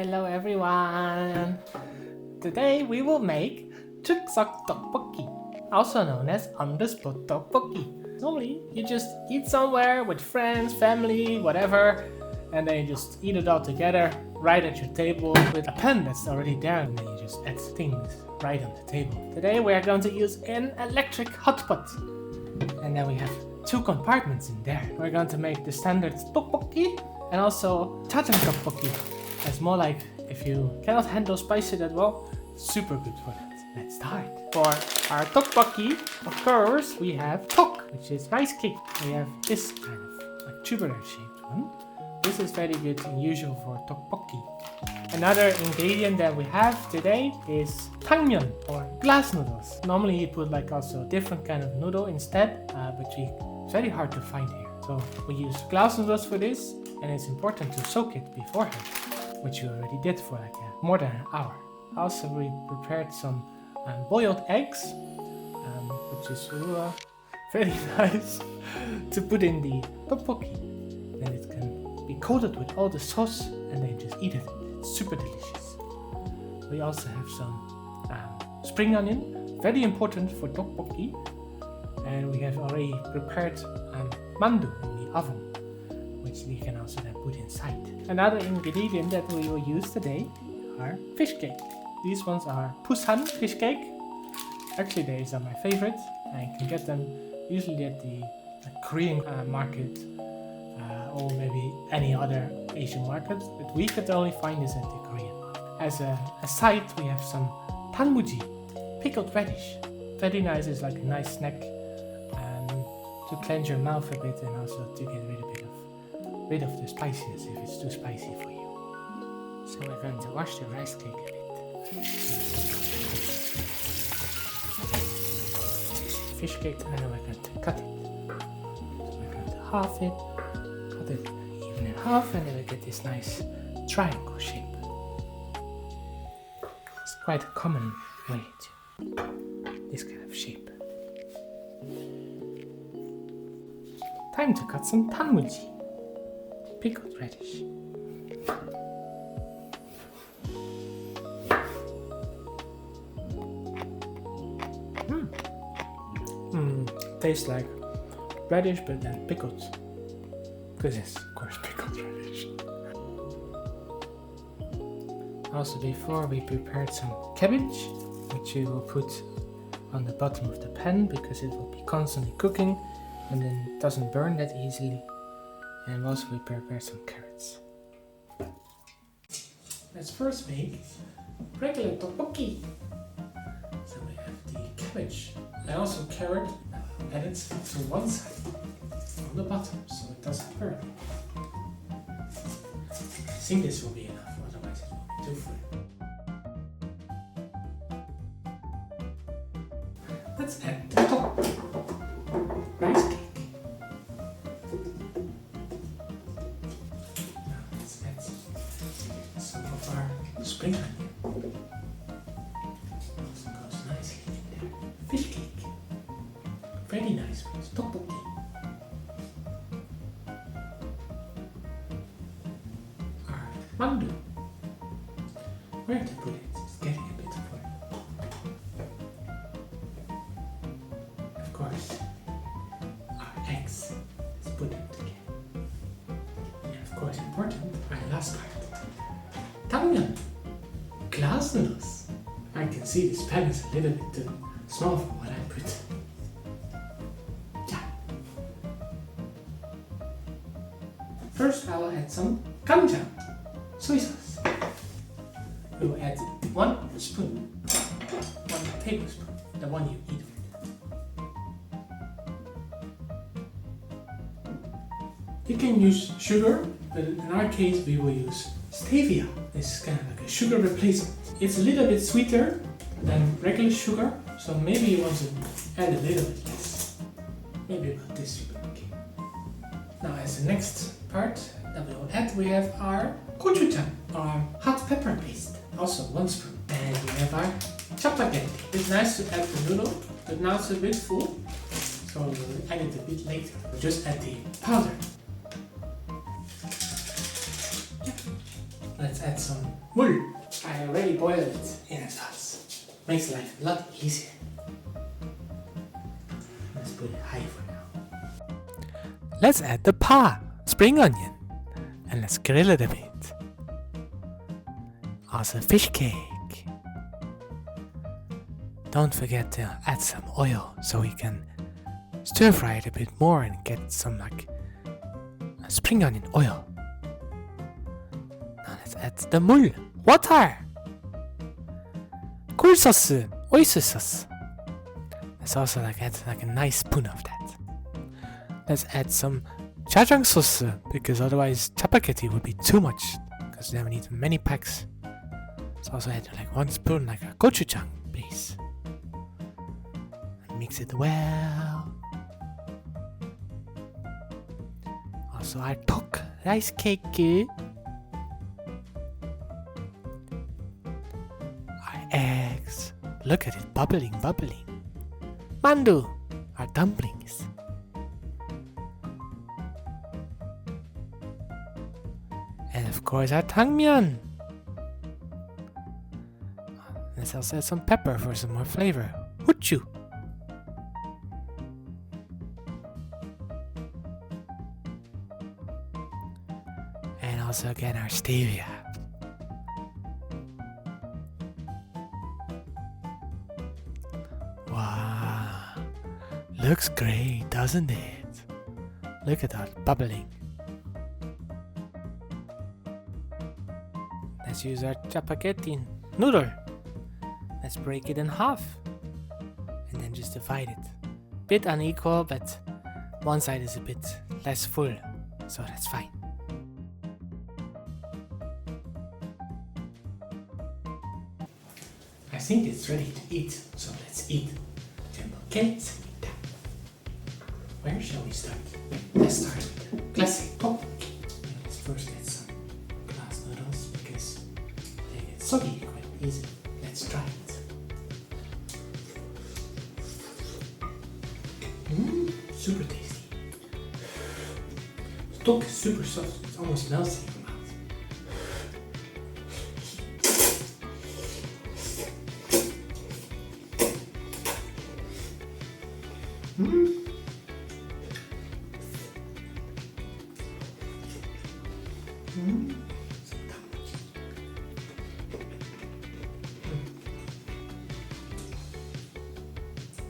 Hello everyone! Today we will make 즉석떡볶이, also known as on-the-spot 떡볶이. Normally you just eat somewhere with friends, family, whatever, and then you just eat it all together right at your table with a pan that's already there, and then you just add things right on the table. Today we are going to use an electric hot pot, and then we have 2 compartments in there. We're going to make the standard 떡볶이 and also 떡볶이. It's more like if you cannot handle spicy that well, super good for that. Let's start. For our 떡볶이, of course, we have tok, which is rice cake. We have this kind of like tubular shaped one. This is very good and usual for 떡볶이. Another ingredient that we have today is 당면 or glass noodles. Normally you put like also different kind of noodle instead, but it's very hard to find here. So we use glass noodles for this, and it's important to soak it beforehand, which you already did for like more than an hour. Also, we prepared some boiled eggs, which is very nice to put in the 떡볶이. Then it can be coated with all the sauce, and then just eat it. It's super delicious. We also have some spring onion, very important for 떡볶이, and we have already prepared mandu in the oven, which you can also then put inside. Another ingredient that we will use today are fish cake. These ones are Busan fish cake. Actually, these are my favorite. I can get them usually at the Korean market or maybe any other Asian market, but we could only find this at the Korean market. As a side, we have some 단무지, pickled radish. Very nice, it's like a nice snack to cleanse your mouth a bit and also to get rid of the spiciness if it's too spicy for you. So we're going to wash the rice cake a bit. Fish cake, and then we're going to cut it. So we're going to half it, cut it even in half, and then we get this nice triangle shape. It's quite a common way to this kind of shape. Time to cut some 단무지, pickled radish. Tastes like radish, but then pickled. Because it's of course pickled radish. Also, before we prepared some cabbage, which we will put on the bottom of the pan because it will be constantly cooking, and then it doesn't burn that easily. And also we prepared some carrots. Let's first make regular 떡볶이. So we have the cabbage and also carrot added to one side on the bottom so it doesn't burn. I think this will be enough, otherwise it will be too full. Let's add the top rice cake. Now let's add some of our spring onion. Also goes nicely in there. Fish cake. Very nice one. 떡볶이. Our mandu. Where to put it? It's getting a bit full. Of course, our eggs. Let's put them together. And of course, important, our last part. 당면. Glass noodles. I can see this pan is a little bit too small for what I put. First, I will add some 간장, soy sauce. We will add 1 spoon, 1 tablespoon, the one you eat with. You can use sugar, but in our case we will use stevia. This is kind of like a sugar replacement. It's a little bit sweeter than regular sugar, so maybe you want to add a little bit less. Maybe about this you will okay. Now as the next part that we will add, we have our gochujang, our hot pepper paste, also 1 spoon. And we have our chapaghetti. It's nice to add the noodle, but now it's a bit full, so we'll add it a bit later. We'll just add the powder. Yeah. let's add some 물. I already boiled it in a sauce. Makes life a lot easier. Let's put it high for now. Let's add the pa, spring onion, and let's grill it a bit. Also fish cake. Don't forget to add some oil so we can stir fry it a bit more and get some like spring onion oil. Now let's add the 물, water. 굴 소스, oyster sauce. Let's also add a nice spoon of that. Let's add some jajang sauce because otherwise chapagetti would be too much because then we need many packs. Let's also add like 1 spoon like a gochujang base. And mix it well. Also our tok rice cake. Our eggs. Look at it bubbling. Mandu. Our dumplings. And of course our tangmyeon. Let's also add some pepper for some more flavor. Huchu. And also again our stevia. Wow. Looks great, doesn't it? Look at that bubbling. Let's use our chapagetti noodle. Let's break it in half and then just divide it. Bit unequal, but one side is a bit less full, so that's fine. I think it's ready to eat, so let's eat. 해결했습니다. Where shall we start? Let's start with classic 떡볶이. Let's first get some glass noodles because they get soggy quite easily. Let's try it. Super tasty. The 떡 is super soft. It almost melts in your mouth.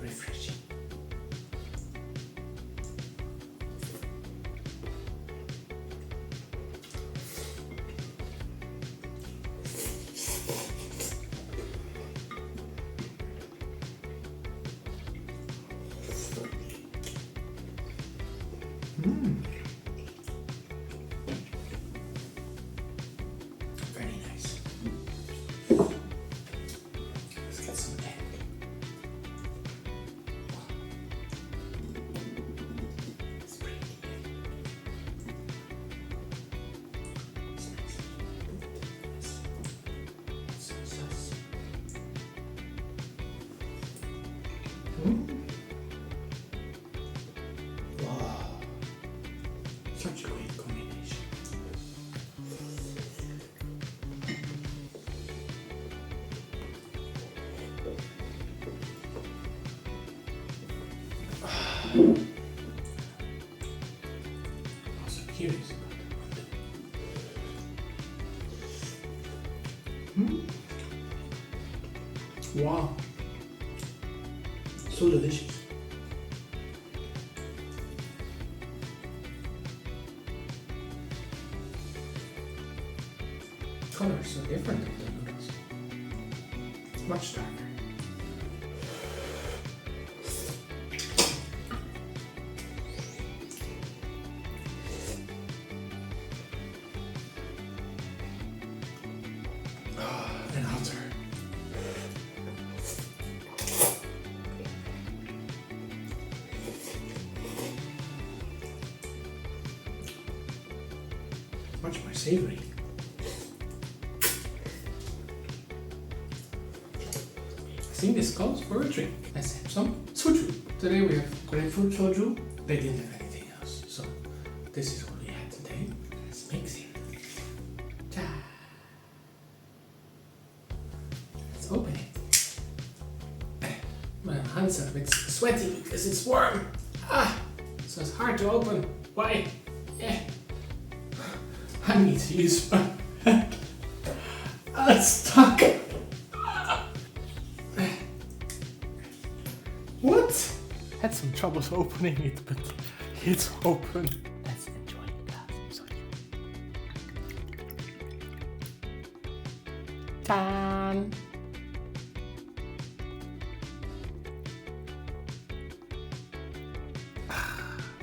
Refreshing. Very nice. Let's get some egg. Let's break the egg. It's nice. Some sauce. Wow. Such a great combination. Also curious about the Wow. So delicious. Color is so different of the noodles. It's much darker. And hotter. Much more savory. I think this calls for a drink. Let's have some soju. Today we have grapefruit soju. They didn't have anything else, so this is what we had today. Let's mix it. Ta. My hands are a bit sweaty because it's warm. So it's hard to open. Why? Yeah. I need to use one. It's stuck. What? Had some troubles opening it, but it's open. Let's enjoy the glass. 짠!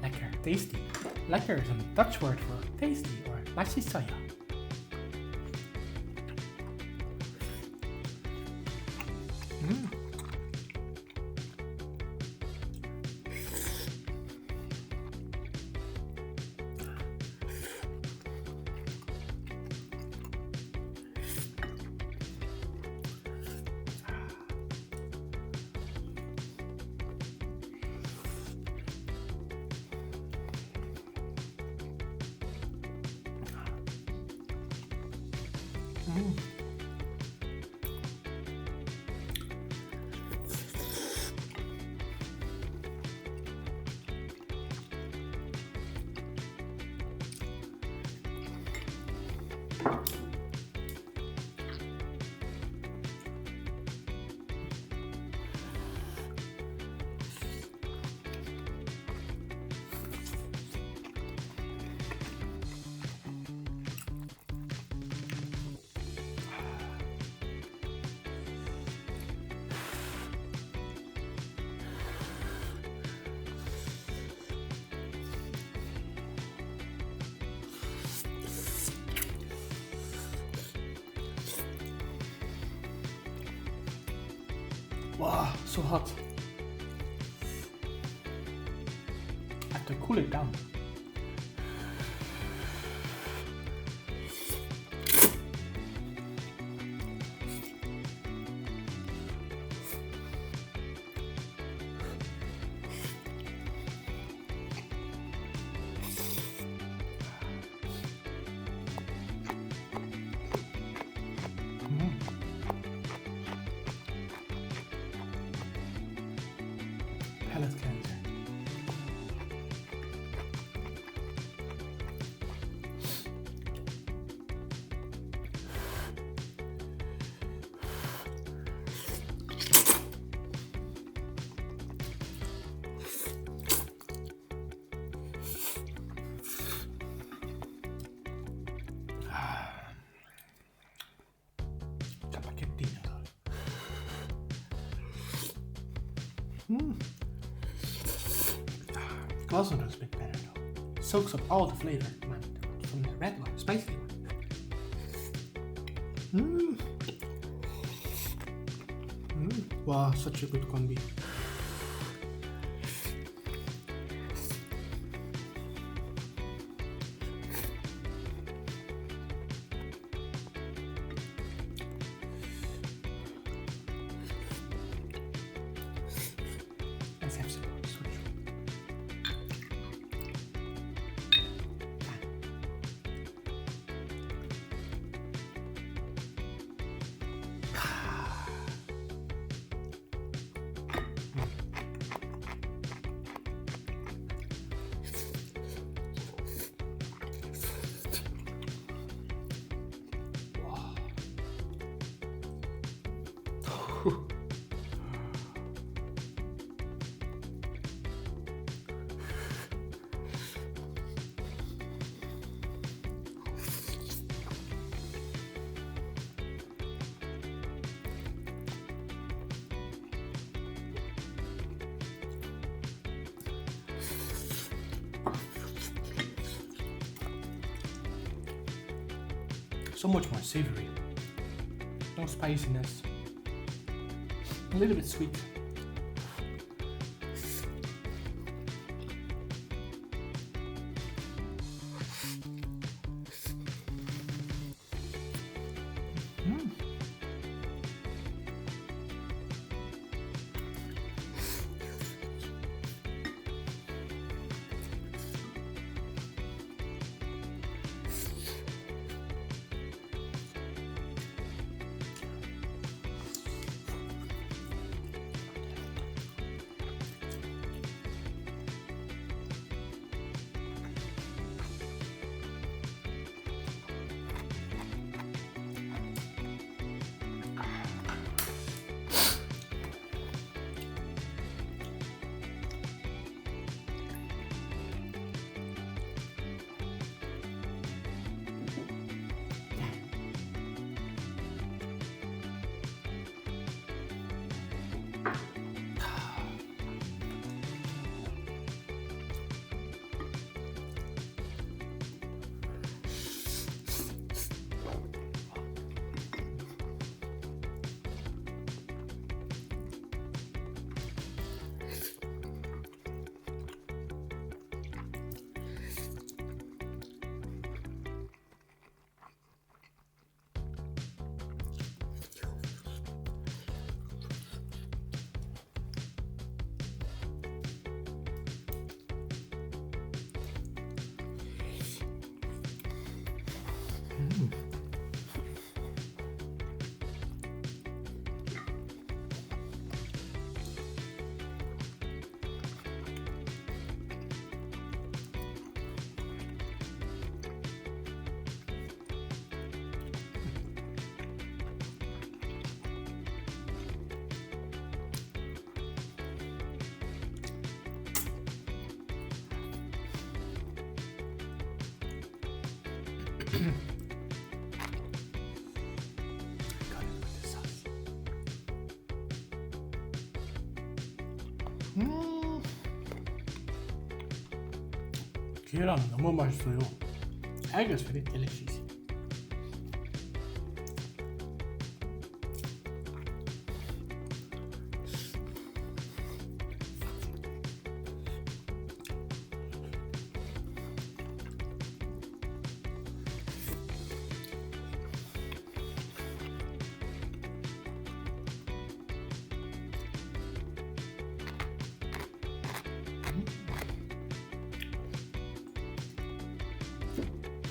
Lekker, tasty. Lekker is a Dutch word for tasty or 맛있어요. Wow, so hot. I have to cool it down. Palate cleanser. Glass noodles a bit better though. Soaks up all the flavor from the red one, spicy one. Wow, such a good combi. Let's have some switch. So much more savory. No spiciness. A little bit sweet. 계란 너무 맛있어요. Egg is very delicious.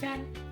짠!